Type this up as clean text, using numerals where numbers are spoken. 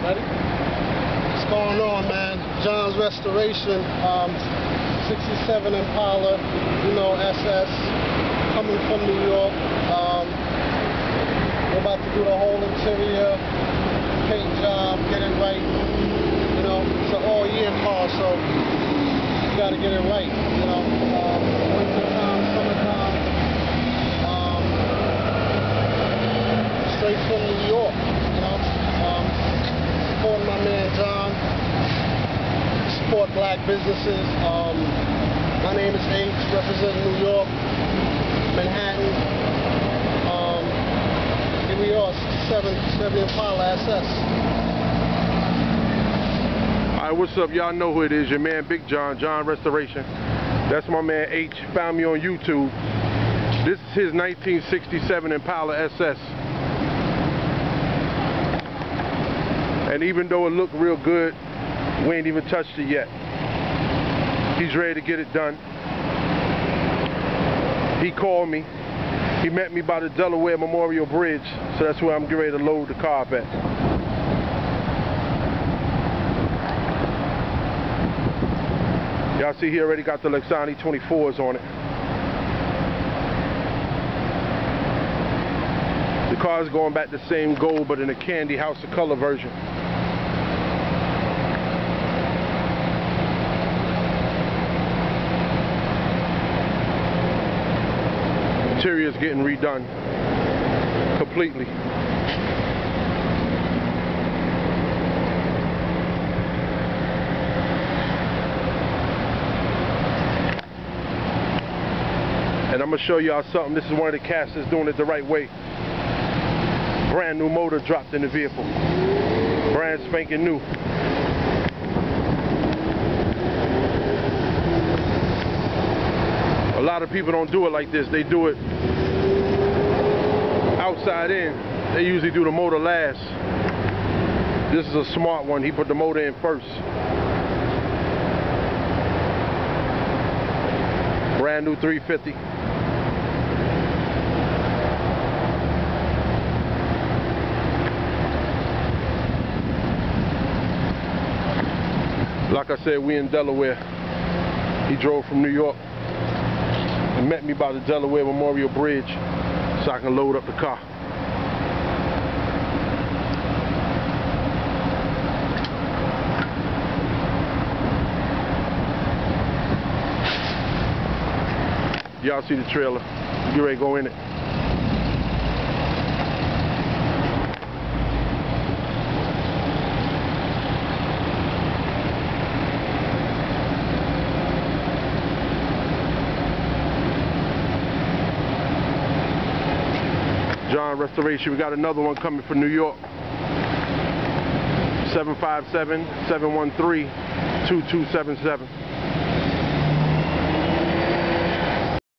Ready? What's going on, man? John's Restoration, 67 Impala, you know, SS, coming from New York. We're about to do the whole interior, paint job, get it right. You know, it's an all-year car, so you gotta get it right, you know. Winter time, summertime, straight from New York, you know. Supporting my man John, support black businesses. My name is H, representing New York, Manhattan. Here we are, 67 Impala SS. Alright, what's up? Y'all know who it is, your man Big John, John Restoration. That's my man H, found me on YouTube. This is his 1967 Impala SS. And even though it looked real good, we ain't even touched it yet. He's ready to get it done. He called me. He met me by the Delaware Memorial Bridge, so that's where I'm getting ready to load the car up at. Y'all see he already got the Lexani'S 24s on it. The car is going back the same gold, but in a KANDY House of Color version. Interior is getting redone completely. And I'm going to show y'all something. This is one of the cats that's doing it the right way. Brand new motor dropped in the vehicle. Brand spanking new. A lot of people don't do it like this. They do it outside in. They usually do the motor last. This is a smart one. He put the motor in first. Brand new 350. Like I said, we in Delaware. He drove from New York and met me by the Delaware Memorial Bridge so I can load up the car. Y'all see the trailer. Get ready to go in it. John Restoration, we got another one coming from New York. 757-713-2277.